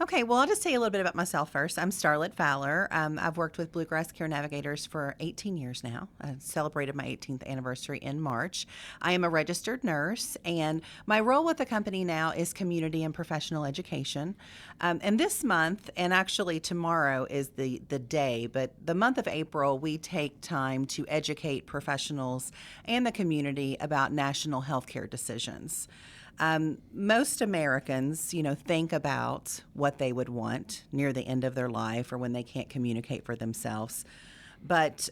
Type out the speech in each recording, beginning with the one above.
Okay, well, I'll just tell you a little bit about myself first. I'm Starlet Fowler. I've worked with Bluegrass Care Navigators for 18 years now. I celebrated my 18th anniversary in March. I am a registered nurse, and my role with the company now is community and professional education. And this month, and actually tomorrow is the day, but the month of April, we take time to educate professionals and the community about national healthcare decisions. Most Americans, think about what they would want near the end of their life or when they can't communicate for themselves. But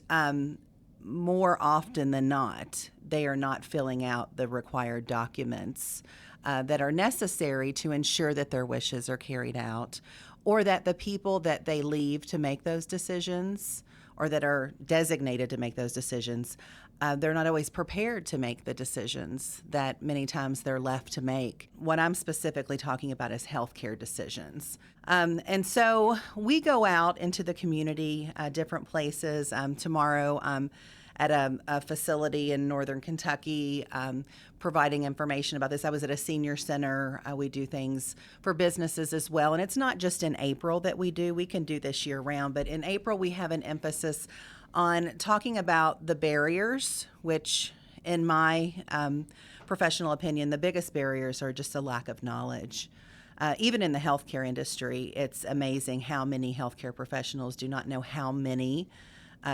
more often than not, they are not filling out the required documents that are necessary to ensure that their wishes are carried out, or that the people that they leave to make those decisions or that are designated to make those decisions, they're not always prepared to make the decisions that many times they're left to make. What I'm specifically talking about is healthcare decisions. And so we go out into the community, different places. Tomorrow, at a facility in northern Kentucky, providing information about this. I was at a senior center. We do things for businesses as well. And it's not just in April that we do. We can do this year round. But in April, we have an emphasis on talking about the barriers, which in my professional opinion, the biggest barriers are just a lack of knowledge. Even in the healthcare industry, it's amazing how many healthcare professionals do not know how many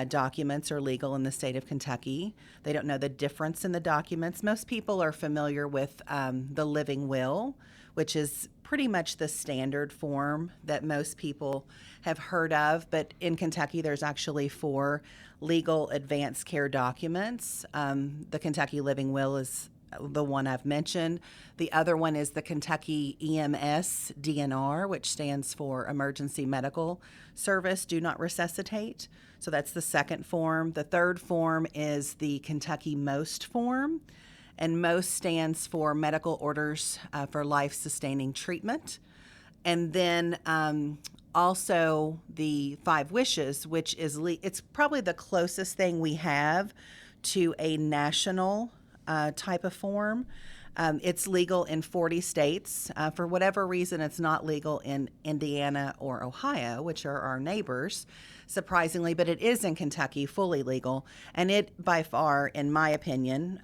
documents are legal in the state of Kentucky. They don't know the difference in the documents. Most people are familiar with the living will, which is pretty much the standard form that most people have heard of. But in Kentucky, there's actually 4 legal advanced care documents. The Kentucky Living Will is the one I've mentioned. The other one is the Kentucky EMS DNR, which stands for Emergency Medical Service, Do Not Resuscitate. So that's the second form. The third form is the Kentucky MOST form, and MOST stands for Medical Orders for Life-Sustaining Treatment. And then also the 5 Wishes, which is it's probably the closest thing we have to a national type of form. It's legal in 40 states. For whatever reason, it's not legal in Indiana or Ohio, which are our neighbors, surprisingly, but it is in Kentucky, fully legal. And it, by far, in my opinion,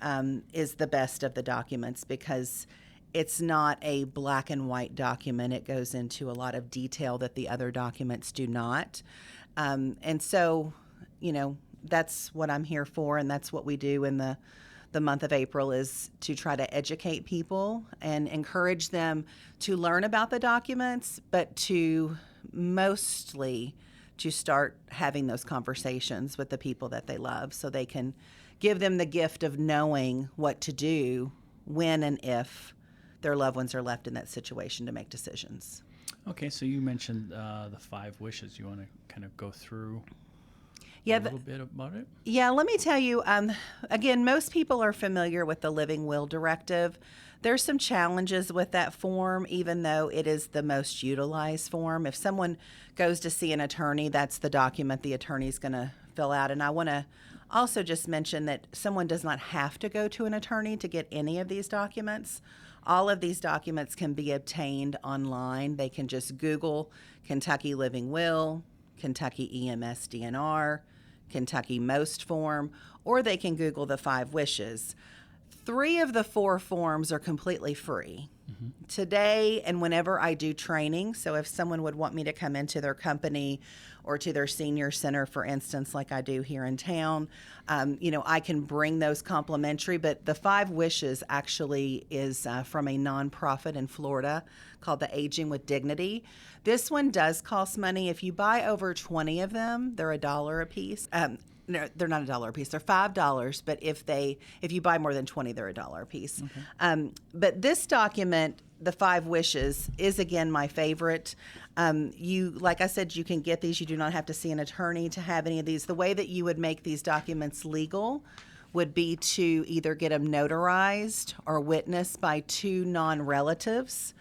is the best of the documents because it's not a black and white document. It goes into a lot of detail that the other documents do not. And so, that's what I'm here for, and that's what we do in the month of April, is to try to educate people and encourage them to learn about the documents, but to mostly to start having those conversations with the people that they love so they can give them the gift of knowing what to do when and if their loved ones are left in that situation to make decisions. Okay, so you mentioned the 5 wishes. You want to kind of go through a little bit about it? Yeah, let me tell you, again, most people are familiar with the Living Will Directive. There's some challenges with that form, even though it is the most utilized form. If someone goes to see an attorney, that's the document the attorney's going to fill out. And I want to also just mention that someone does not have to go to an attorney to get any of these documents. All of these documents can be obtained online. They can just Google Kentucky Living Will, Kentucky EMS DNR, Kentucky MOST form, or they can Google the 5 Wishes. 3 of the 4 forms are completely free. Mm-hmm. Today and whenever I do training, so if someone would want me to come into their company or to their senior center, for instance, like I do here in town, I can bring those complimentary, but the 5 Wishes actually is from a nonprofit in Florida called the Aging with Dignity. This one does cost money. If you buy over 20 of them, they're $1 a piece. No, they're not $1 a piece. They're $5. But if you buy more than 20, they're $1 a piece. Okay. But this document, the 5 Wishes, is again my favorite. Like I said, you can get these. You do not have to see an attorney to have any of these. The way that you would make these documents legal would be to either get them notarized or witnessed by 2 non-relatives.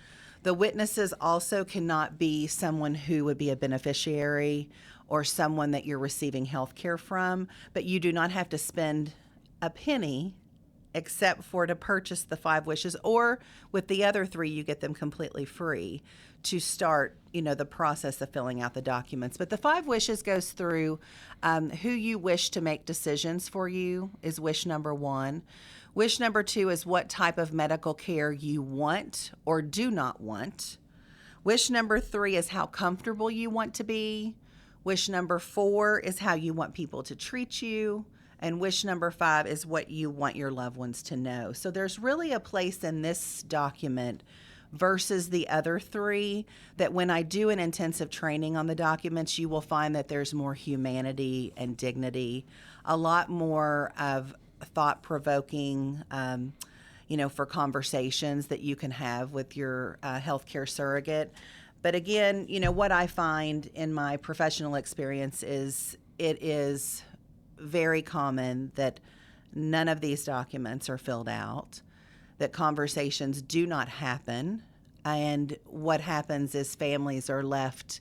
The witnesses also cannot be someone who would be a beneficiary or someone that you're receiving health care from, but you do not have to spend a penny except for to purchase the 5 Wishes, or with the other 3, you get them completely free to start, the process of filling out the documents. But the 5 wishes goes through who you wish to make decisions for you is wish number 1. Wish number 2 is what type of medical care you want or do not want. Wish number 3 is how comfortable you want to be. Wish number 4 is how you want people to treat you. And wish number 5 is what you want your loved ones to know. So there's really a place in this document versus the other 3 that when I do an intensive training on the documents, you will find that there's more humanity and dignity, a lot more of thought-provoking, for conversations that you can have with your healthcare surrogate. But again, what I find in my professional experience is it is very common that none of these documents are filled out, that conversations do not happen, and what happens is families are left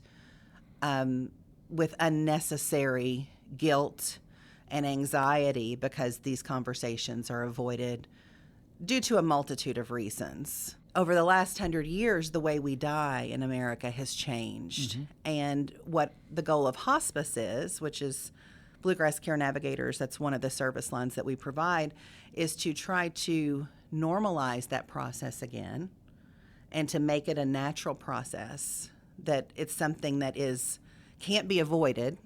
with unnecessary guilt and anxiety because these conversations are avoided due to a multitude of reasons. Over the last 100 years, the way we die in America has changed. Mm-hmm. And what the goal of hospice is, which is Bluegrass Care Navigators, that's one of the service lines that we provide, is to try to normalize that process again and to make it a natural process, that it's something that can't be avoided,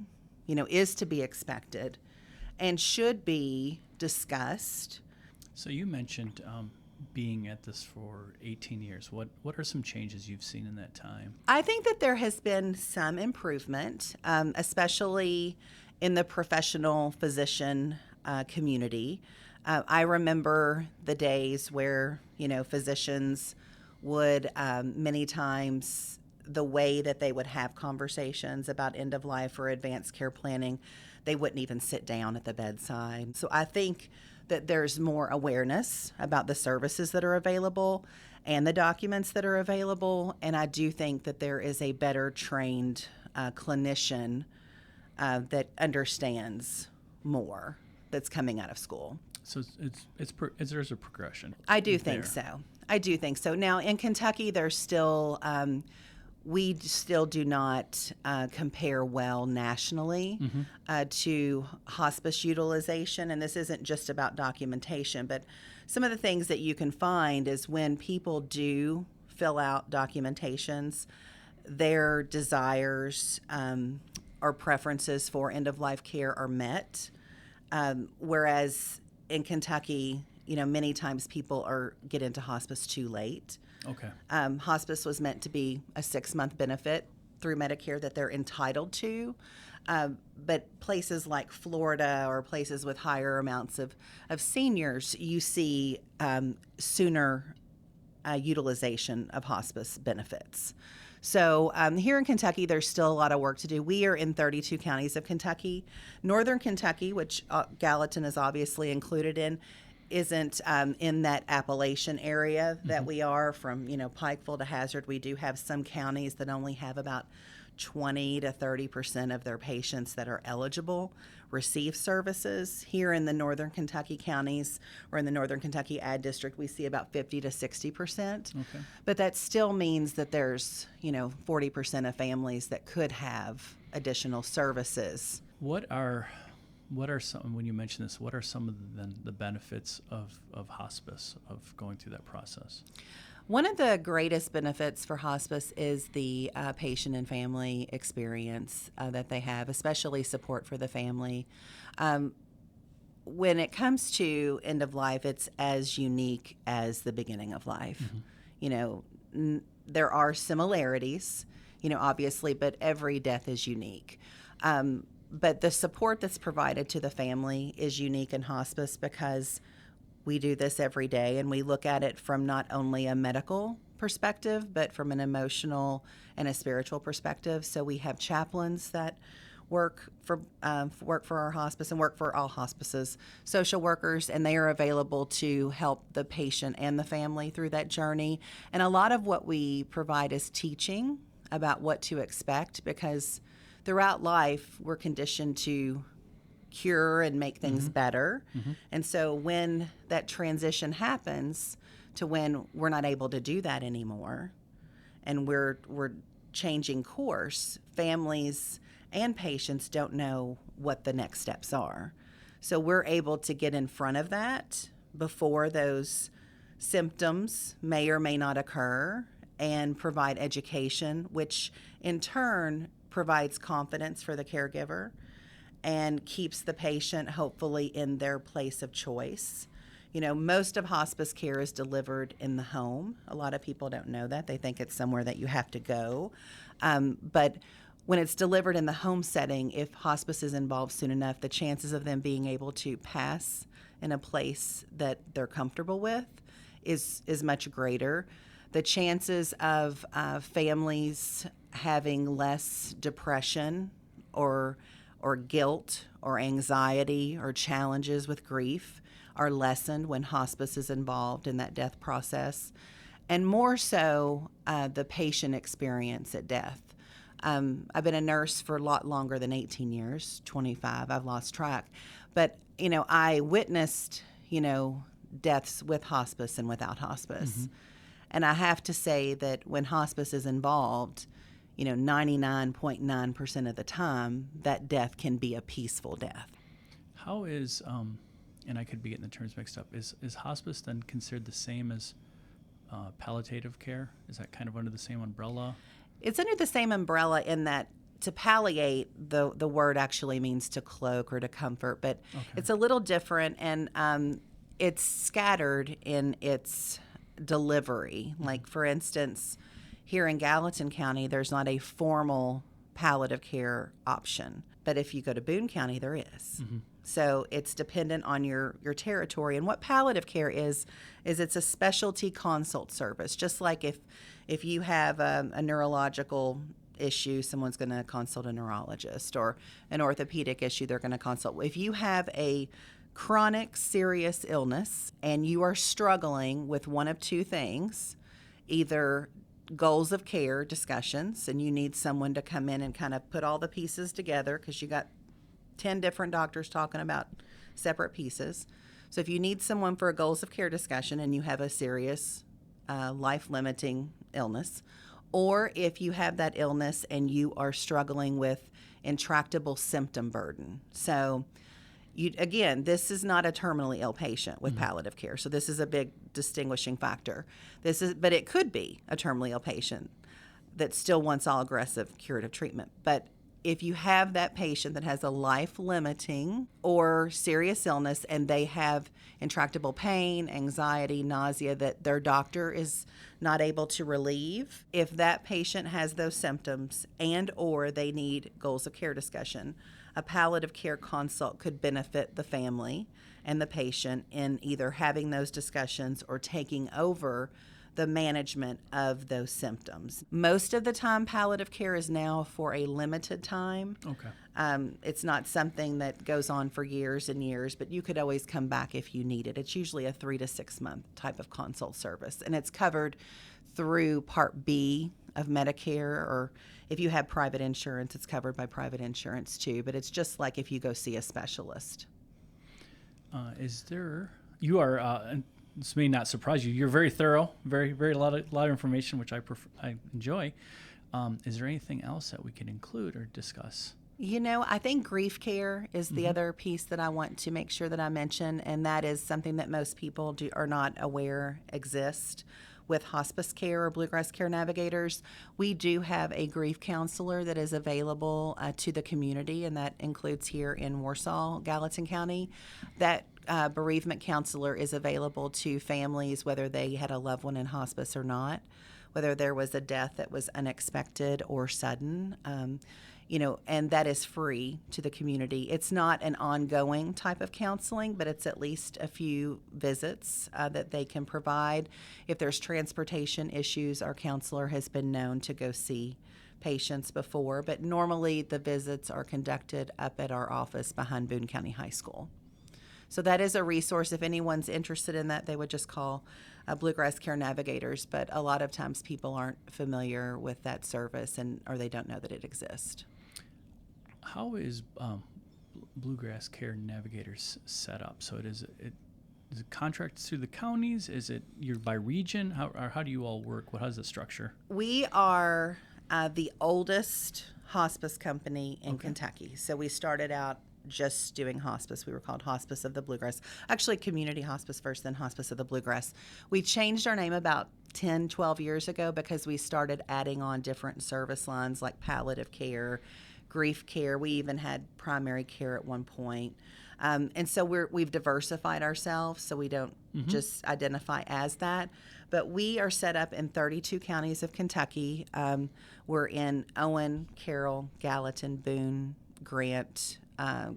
is to be expected and should be discussed. So you mentioned being at this for 18 years. What are some changes you've seen in that time? I think that there has been some improvement, especially in the professional physician community. I remember the days where, physicians would many times, the way that they would have conversations about end of life or advanced care planning, they wouldn't even sit down at the bedside. So I think that there's more awareness about the services that are available and the documents that are available. And I do think that there is a better trained clinician that understands more that's coming out of school. So there's a progression. I do think so. Now in Kentucky, there's still we still do not compare well nationally to hospice utilization, and this isn't just about documentation, but some of the things that you can find is when people do fill out documentations, their desires or preferences for end-of-life care are met, whereas in Kentucky, many times people get into hospice too late. Okay. Hospice was meant to be a 6-month benefit through Medicare that they're entitled to. But places like Florida or places with higher amounts of seniors, you see sooner utilization of hospice benefits. So here in Kentucky, there's still a lot of work to do. We are in 32 counties of Kentucky. Northern Kentucky, which Gallatin is obviously included in, isn't in that Appalachian area that we are from, Pikeville to Hazard. We do have some counties that only have about 20 to 30% of their patients that are eligible receive services. Here in the Northern Kentucky counties or in the Northern Kentucky Ad District, we see about 50 to 60%. Okay. But that still means that there's, 40% of families that could have additional services. What are some, when you mention this, what are some of the benefits of hospice, of going through that process? One of the greatest benefits for hospice is the patient and family experience that they have, especially support for the family. When it comes to end of life, it's as unique as the beginning of life. There are similarities, obviously, but every death is unique. But the support that's provided to the family is unique in hospice because we do this every day, and we look at it from not only a medical perspective, but from an emotional and a spiritual perspective. So we have chaplains that work for our hospice and work for all hospices, social workers, and they are available to help the patient and the family through that journey. And a lot of what we provide is teaching about what to expect, because throughout life we're conditioned to cure and make things better. And so when that transition happens to when we're not able to do that anymore, and we're changing course, families and patients don't know what the next steps are. So we're able to get in front of that before those symptoms may or may not occur and provide education, which in turn provides confidence for the caregiver and keeps the patient hopefully in their place of choice. You know, most of hospice care is delivered in the home. A lot of people don't know that. They think it's somewhere that you have to go. But when it's delivered in the home setting, if hospice is involved soon enough, the chances of them being able to pass in a place that they're comfortable with is much greater. The chances of families having less depression or guilt or anxiety or challenges with grief are lessened when hospice is involved in that death process, and more so the patient experience at death. I've been a nurse for a lot longer than 18 years, 25, I've lost track. But, you know, I witnessed, you know, deaths with hospice and without hospice. Mm-hmm. And I have to say that when hospice is involved, you know, 99.9% of the time, that death can be a peaceful death. How is, and I could be getting the terms mixed up, is hospice then considered the same as palliative care? Is that kind of under the same umbrella? It's under the same umbrella in that to palliate, the word actually means to cloak or to comfort, but okay. It's a little different, and it's scattered in its delivery. Like, for instance, here in Gallatin County, there's not a formal palliative care option, but if you go to Boone County, there is. Mm-hmm. So it's dependent on your territory. And what palliative care is it's a specialty consult service. Just like if you have a neurological issue, someone's going to consult a neurologist, or an orthopedic issue, they're going to consult. If you have a chronic serious illness and you are struggling with one of two things, either goals of care discussions, and you need someone to come in and kind of put all the pieces together because you got 10 different doctors talking about separate pieces. So if you need someone for a goals of care discussion and you have a serious life-limiting illness, or if you have that illness and you are struggling with intractable symptom burden. So again, this is not a terminally ill patient with mm-hmm. palliative care. So this is a big distinguishing factor. But it could be a terminally ill patient that still wants all aggressive curative treatment. But if you have that patient that has a life-limiting or serious illness and they have intractable pain, anxiety, nausea that their doctor is not able to relieve, if that patient has those symptoms and or they need goals of care discussion, a palliative care consult could benefit the family and the patient in either having those discussions or taking over the management of those symptoms. Most of the time, palliative care is now for a limited time. Okay. It's not something that goes on for years and years, but you could always come back if you need it. It's usually a 3 to 6 month type of consult service, and it's covered through Part B of Medicare, or if you have private insurance, it's covered by private insurance too, but it's just like if you go see a specialist. You are, this may not surprise you, you're very thorough, very a lot of information, which I enjoy. Is there anything else that we can include or discuss? You know, I think grief care is the mm-hmm. other piece that I want to make sure that I mention, and that is something that most people are not aware exists. With hospice care or Bluegrass Care Navigators, we do have a grief counselor that is available to the community, and that includes here in Warsaw, Gallatin County. That bereavement counselor is available to families whether they had a loved one in hospice or not, whether there was a death that was unexpected or sudden. And that is free to the community. It's not an ongoing type of counseling, but it's at least a few visits that they can provide. If there's transportation issues, our counselor has been known to go see patients before, but normally the visits are conducted up at our office behind Boone County High School. So that is a resource. If anyone's interested in that, they would just call Bluegrass Care Navigators, but a lot of times people aren't familiar with that service or they don't know that it exists. How is Bluegrass Care Navigators set up? So is it contracts through the counties? Is it you're by region? How do you all work? How's the structure? We are the oldest hospice company in Kentucky. So we started out just doing hospice. We were called Hospice of the Bluegrass. Actually, community hospice first, then Hospice of the Bluegrass. We changed our name about 10, 12 years ago because we started adding on different service lines like palliative care, grief care. We even had primary care at one point. And so we've diversified ourselves so we don't just identify as that. But we are set up in 32 counties of Kentucky. We're in Owen, Carroll, Gallatin, Boone, Grant,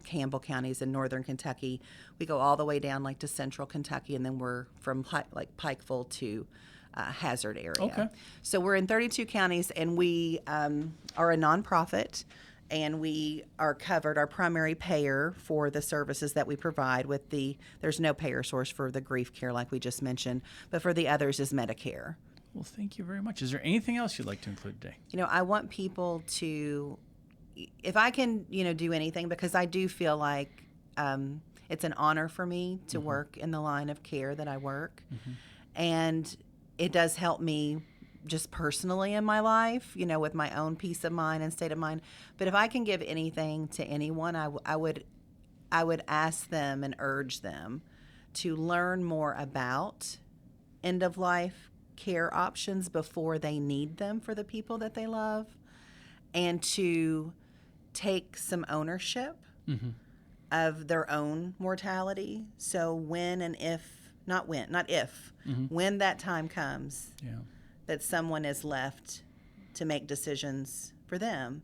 Campbell counties in northern Kentucky. We go all the way down like to central Kentucky, and then we're from like Pikeville to Hazard area. Okay. So we're in 32 counties, and we are a nonprofit, and we are covered. Our primary payer for the services that we provide there's no payer source for the grief care like we just mentioned, but for the others is Medicare. Well, thank you very much. Is there anything else you'd like to include today? I want people to, if I can, do anything, because I do feel like it's an honor for me to work in the line of care that I work. And it does help me just personally in my life, with my own peace of mind and state of mind. But if I can give anything to anyone, I would ask them and urge them to learn more about end-of-life care options before they need them for the people that they love, and to take some ownership of their own mortality. So when and if, not if, when that time comes, that someone is left to make decisions for them,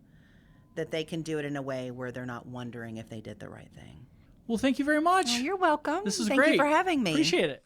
that they can do it in a way where they're not wondering if they did the right thing. Well, thank you very much. Well, you're welcome. This is Thank great. you for having me. Appreciate it.